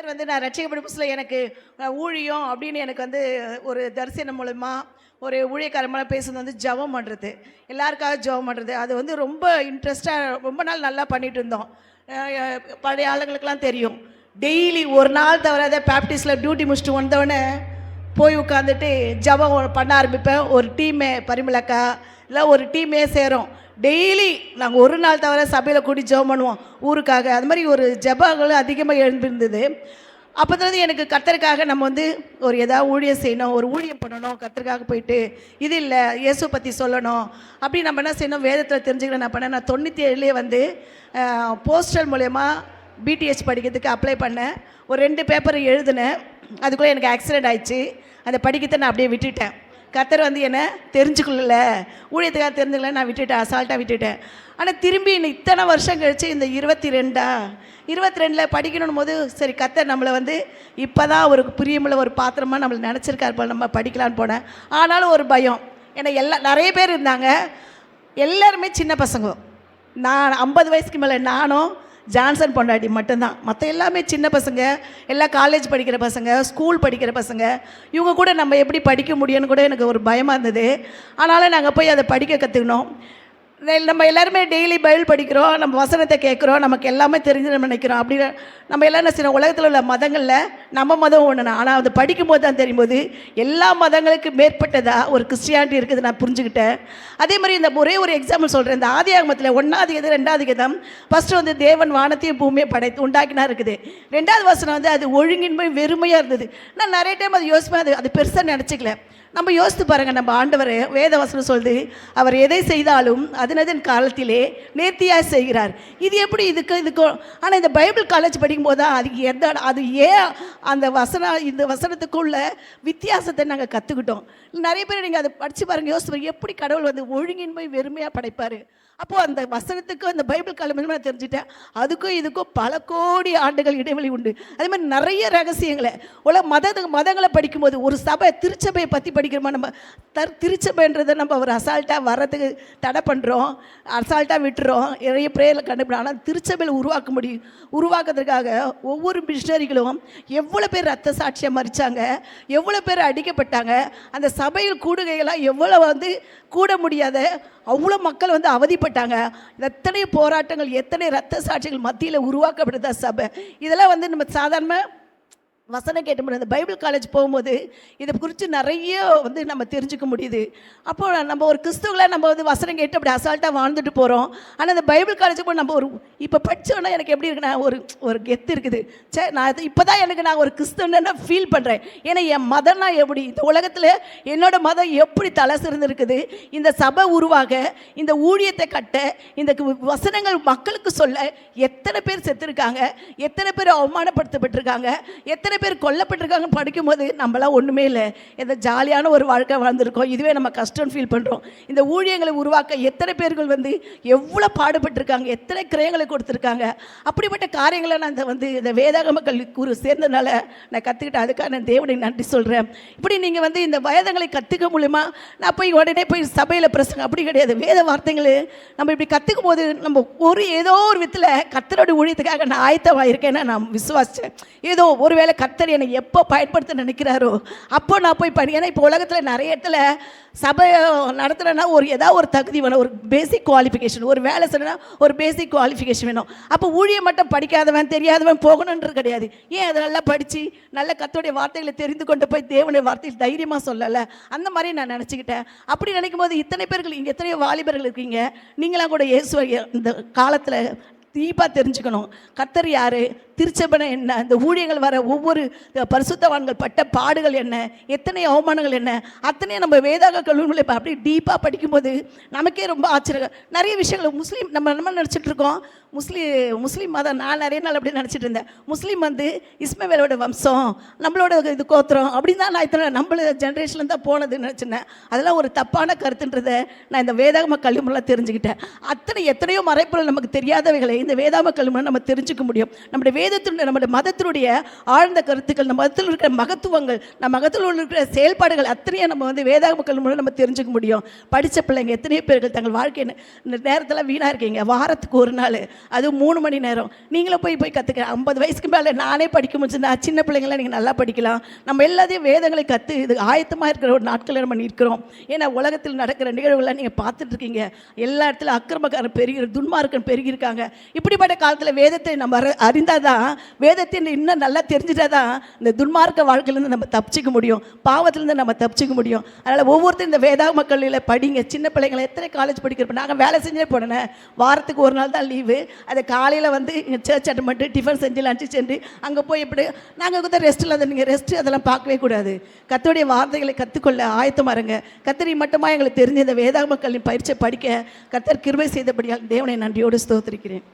கர்த்தர் வந்து நான் ரட்சிக்கப்பட்ட புதுசில் எனக்கு ஊழியம் அப்படின்னு எனக்கு வந்து ஒரு தரிசனம் மூலமா ஒரு ஊழியக்காரமான பேசுறது வந்து ஜெபம் பண்ணுறது, எல்லாருக்காக ஜெபம் பண்ணுறது. அது வந்து ரொம்ப இன்ட்ரெஸ்டாக ரொம்ப நாள் நல்லா பண்ணிட்டு இருந்தோம். பழைய ஆளுங்களுக்கெல்லாம் தெரியும். டெய்லி ஒரு நாள் தவிர பேப்டிஸில் டியூட்டி முடிச்சுட்டு வந்தவொடனே போய் உட்காந்துட்டு ஜெபம் பண்ண ஆரம்பிப்பேன். ஒரு டீமே பரிமளக்கா இல்லை ஒரு டீமே சேரும். டெய்லி நாங்கள் ஒரு நாள் தவிர சபையில் கூடி ஜெபம் பண்ணுவோம் ஊருக்காக. அது மாதிரி ஒரு ஜெபங்கள் அதிகமாக எழுந்திருந்தது. அப்போ தான் எனக்கு கர்த்தருக்காக நம்ம வந்து ஒரு ஏதாவது ஊழியம் செய்யணும், ஒரு ஊழியம் பண்ணணும், கர்த்தருக்காக போயிட்டு இது இல்லை இயேசு பற்றி சொல்லணும் அப்படி நம்ம என்ன செய்யணும் வேதத்தில் தெரிஞ்சுக்கணும். நான் பண்ணேன். நான் 97 வந்து போஸ்டல் மூலயமா பிடிஹெச் படிக்கிறதுக்கு அப்ளை பண்ணேன். ஒரு 2 பேப்பர் எழுதினேன். அதுக்குள்ளே எனக்கு ஆக்சிடெண்ட் ஆயிடுச்சு. அந்த படிக்கத்தை நான் அப்படியே விட்டுட்டேன். கர்த்தர் வந்து என்னை தெரிஞ்சுக்கல, ஊழியத்துக்காக தெரிஞ்சுக்கல, நான் விட்டுட்டேன், அசால்ட்டாக விட்டுட்டேன். ஆனால் திரும்பி இத்தனை வருஷம் கழிச்சு இந்த 22 படிக்கணும் போது சரி கர்த்தர் நம்மளை வந்து இப்போ தான் ஒரு பிரியமுள்ள ஒரு பாத்திரமாக நம்மளை நினச்சிருக்காரு போல், நம்ம படிக்கலான்னு போனேன். ஆனாலும் ஒரு பயம். ஏன்னா நிறைய பேர் இருந்தாங்க, எல்லாருமே சின்ன பசங்க. நான் 50 வயசுக்கு மேலே நானும் ஜான்சன் பொண்டாட்டி மட்டும்தான். மற்ற எல்லாமே சின்ன பசங்க, எல்லாம் காலேஜ் படிக்கிற பசங்க, ஸ்கூல் படிக்கிற பசங்க. இவங்க கூட நம்ம எப்படி படிக்க முடியும்னு கூட எனக்கு ஒரு பயமாக இருந்தது. ஆனாலும் நாங்கள் போய் அதை படிக்க கற்றுக்கணும். நம்ம எல்லாருமே டெய்லி பைபிள் படிக்கிறோம், நம்ம வசனத்தை கேட்குறோம், நமக்கு எல்லாமே தெரிஞ்சு நம்ம நினைக்கிறோம். அப்படி நம்ம எல்லாம் என்ன செய்யணும், உலகத்தில் உள்ள மதங்களில் நம்ம மதம் ஒன்றுனா, ஆனால் அது படிக்கும்போது தான் தெரியும்போது எல்லா மதங்களுக்கு மேற்பட்டதாக ஒரு கிறிஸ்டியானிட்டி இருக்குது நான் புரிஞ்சுக்கிட்டேன். அதே மாதிரி இந்த ஒரே ஒரு எக்ஸாம்பிள் சொல்கிறேன். இந்த ஆதியாகமத்தில் 1ஆவது கீதம் 2ஆவது கீதம் ஃபஸ்ட்டு வந்து தேவன் வானத்தையும் பூமியை படைத்து உண்டாக்கினா இருக்குது. 2ஆவது வசனம் வந்து அது ஒழுங்கின்மை வெறுமையாக இருந்தது. நான் நிறைய டைம் அது யோசிப்பேன், அது பெருசாக நினச்சிக்கல. நம்ம யோசித்து பாருங்கள், நம்ம ஆண்டவர் வேத வசனம் சொல்லுது அவர் எதை செய்தாலும் அதனதன் காலத்திலே நேர்த்தியாக செய்கிறார். இது எப்படி இதுக்கும் ஆனால் இந்த பைபிள் காலேஜ் படிக்கும்போது தான் அது ஏன் அந்த இந்த வசனத்துக்குள்ள வித்தியாசத்தை நாங்கள் கற்றுக்கிட்டோம். நிறைய பேர் நீங்கள் அதை படித்து பாருங்கள், யோசித்து பாருங்கள் எப்படி கடவுள் வந்து ஒழுங்கின்மை வெறுமையாக படைப்பார். அப்போது அந்த வசனத்துக்கும் அந்த பைபிள் காலம் நான் தெரிஞ்சுட்டேன். அதுக்கும் இதுக்கும் பல கோடி ஆண்டுகள் இடைவெளி உண்டு. அதே மாதிரி நிறைய ரகசியங்களை மதங்களை படிக்கும்போது ஒரு திருச்சபையை பற்றி படிக்கிறோமா, நம்ம திருச்சபைன்றதை நம்ம ஒரு அசால்ட்டாக வர்றதுக்கு தடை பண்ணுறோம், அசால்ட்டாக விட்டுறோம், நிறைய பிரேயரில் கண்டுபிடிக்கும். ஆனால் திருச்சபையில் உருவாக்குறதுக்காக ஒவ்வொரு மிஷனரிகளும் எவ்வளோ பேர் ரத்த சாட்சியாக மறித்தாங்க, எவ்வளோ பேர் அடிக்கப்பட்டாங்க, அந்த சபையில் கூடுகைகளாக எவ்வளோ வந்து கூட முடியாத அவ்வளோ மக்கள் வந்து அவதிப்பட்டாங்க. எத்தனை போராட்டங்கள், எத்தனை ரத்த சாட்சிகள் மத்தியில் உருவாக்கப்படுதா சபை. இதெல்லாம் வந்து நம்ம சாதாரண வசனம் கேட்டு முடியாது. பைபிள் காலேஜ் போகும்போது இதை குறித்து நிறைய வந்து நம்ம தெரிஞ்சுக்க முடியுது. அப்போது நம்ம ஒரு கிறிஸ்துவங்களை நம்ம வந்து வசனம் கேட்டு அப்படி அசால்ட்டாக வாழ்ந்துட்டு போகிறோம். ஆனால் அந்த பைபிள் காலேஜுக்கு போய் நம்ம இப்போ படித்தோன்னா எனக்கு எப்படி இருக்குன்னா ஒரு கெத்து இருக்குது. நான் இப்போ தான் நான் ஒரு கிறிஸ்துவனை ஃபீல் பண்ணுறேன். ஏன்னா என் மதம்னா எப்படி, இந்த உலகத்தில் என்னோடய மதம் எப்படி தலை சிறந்திருக்குது, இந்த சபை உருவாக, இந்த ஊழியத்தை கட்ட, இந்த வசனங்கள் மக்களுக்கு சொல்ல எத்தனை பேர் செத்துருக்காங்க, எத்தனை பேர் அவமானப்படுத்தப்பட்டிருக்காங்க, எத்தனை பேர் கொல்லப்பட்டிருக்காங்க. படிக்கும்போது நம்மளாம் ஒன்றுமே இல்லை, எந்த ஜாலியான ஒரு வாழ்க்கை வாழ்ந்துருக்கோம். இதுவே நம்ம கஷ்டம்னு ஃபீல் பண்ணுறோம். இந்த ஊழியங்களை உருவாக்க எத்தனை பேர்கள் வந்து எவ்வளோ பாடுபட்டிருக்காங்க, எத்தனை கிரயங்களை கொடுத்துருக்காங்க. அப்படிப்பட்ட காரியங்களை நான் இந்த வேதாகம கல்வி சேர்ந்ததுனால நான் கற்றுக்கிட்டேன். அதுக்காக நான் தேவனை நன்றி சொல்கிறேன். இப்படி நீங்கள் வந்து இந்த வேதங்களை கற்றுக்க மூலிமா நான் போய் உடனே போய் சபையில் பிரசங்க அப்படி கிடையாது. வேத வார்த்தைகள் நம்ம இப்படி கற்றுக்கும் போது நம்ம ஏதோ ஒரு விதத்தில் கர்த்தரோட ஊழியத்துக்காக நான் ஆயத்தமாக இருக்கேன்னு நான் விசுவாசித்தேன். ஏதோ ஒருவேளை கர்த்தர் என்னை எப்போ பயன்படுத்த நினைக்கிறாரோ அப்போ நான் போய் பண்ணி. ஏன்னா இப்போ உலகத்தில் நிறைய இடத்துல சபை நடத்துகிறேன்னா ஏதாவது ஒரு தகுதி வேணும், ஒரு பேசிக் குவாலிஃபிகேஷன். ஒரு வேலை செய்யணும்னா ஒரு பேசிக் குவாலிஃபிகேஷன் வேணும். அப்போ ஊழியம் மட்டும் படிக்காதவன் தெரியாதவன் போகணுன்றது கிடையாது. ஏன் அதை நல்லா படித்து நல்ல கர்த்தருடைய வார்த்தைகளை தெரிந்து கொண்டு போய் தேவனுடைய வார்த்தையில் தைரியமாக சொல்லலை, அந்த மாதிரி நான் நினச்சிக்கிட்டேன். அப்படி நினைக்கும் போது இத்தனை பேர்கள் இங்கே எத்தனையோ வாலிபர்கள் இருக்கீங்க, நீங்களாம் கூட இயேசுவை இந்த காலத்தில் தீப்பாக தெரிஞ்சுக்கணும். கர்த்தர் யார், திருச்சபை என்ன, இந்த ஊழியங்கள் வர ஒவ்வொரு பரிசுத்தவான்கள் பட்ட பாடுகள் என்ன, எத்தனை அவமானங்கள் என்ன, அத்தனையும் நம்ம வேதாக கல்லூரியில் இப்போ அப்படி டீப்பாக படிக்கும்போது நமக்கே ரொம்ப ஆச்சரியம். நிறைய விஷயங்கள் நம்ம நினச்சிட்டு இருக்கோம். முஸ்லீம் மதம் நான் நிறைய நாள் அப்படி நினச்சிட்டு இருந்தேன். முஸ்லீம் வந்து இஸ்மவேலோட வம்சம், நம்மளோட இது கோத்திரம் அப்படின்னு தான் நான் இத்தனை நம்மள ஜென்ரேஷன்லேருந்து தான் போனதுன்னு நினச்சினேன். அதெல்லாம் ஒரு தப்பான கருத்துன்றதை நான் இந்த வேதாகம கல்விமுறையில் தெரிஞ்சுக்கிட்டேன். எத்தனையோ மறைப்புகள் நமக்கு தெரியாதவைகளை இந்த வேதாகம கல்விமுறை நம்ம தெரிஞ்சுக்க முடியும். நம்முடைய வேதத்தினுடைய நம்முடைய மதத்தினுடைய ஆழ்ந்த கருத்துக்கள், நம்ம மதத்தில் இருக்கிற மகத்துவங்கள், நம்ம மதத்தில் இருக்கிற செயல்பாடுகள் அத்தனையும் நம்ம வந்து வேதாகமக்கள் மூலம் நம்ம தெரிஞ்சுக்க முடியும். படித்த பிள்ளைங்க எத்தனையோ பேர்கள் தங்கள் வாழ்க்கை இந்த நேரத்தில் வீணாக இருக்கீங்க. வாரத்துக்கு ஒரு நாள், அதுவும் 3 மணி நேரம் நீங்களும் போய் கற்றுக்க. 50 வயசுக்கு மேலே நானே படிக்க முடிச்சுன்னா சின்ன பிள்ளைங்களாம் நீங்கள் நல்லா படிக்கலாம். நம்ம எல்லாத்தையும் வேதங்களை கற்று இது ஆயத்தமாக இருக்கிற ஒரு நாட்களில் நம்ம நிற்கிறோம். ஏன்னா உலகத்தில் நடக்கிற நிகழ்வுகளை நீங்கள் பார்த்துட்ருக்கீங்க. எல்லா இடத்துல அக்கிரமக்காரன் பெருகிற, துன்மார்க்கன் பெருகியிருக்காங்க. இப்படிப்பட்ட காலத்தில் வேதத்தை நம்ம அறிந்தால் தான், வேதத்தை இன்னும் நல்லா தெரிஞ்சுட்டா தான் இந்த துன்மார்க்க வாழ்க்கையிலேருந்து நம்ம தப்பிச்சிக்க முடியும், பாவத்திலேருந்து நம்ம தப்பிச்சிக்க முடியும். அதனால் ஒவ்வொருத்தரும் இந்த வேதாகமக்களில் படிங்க. சின்ன பிள்ளைங்களை எத்தனை காலேஜ் படிக்கிறப்ப நாங்கள் வேலை செஞ்சே போனேன். வாரத்துக்கு ஒரு நாள் தான் லீவு. அதை காலையில் வந்து சர்ச் அட்டமெண்ட்டு டிஃபன் செஞ்சு லஞ்சு செஞ்சு அங்கே போய் எப்படி நாங்கள் கூட ரெஸ்ட் இல்லாத, நீங்கள் ரெஸ்ட்டு அதெல்லாம் பார்க்கவே கூடாது. கர்த்தருடைய வார்த்தைகளை கற்றுக்கொள்ள ஆயத்தமாக இருங்க. கர்த்தரை மட்டுமா எங்களுக்கு தெரிஞ்ச இந்த வேதாகமக்களின் பயிற்சியை படிக்க கர்த்தர் கிருபை செய்தபடியால் தேவனை நன்றியோடு ஸ்தோத்திரிக்கிறேன்.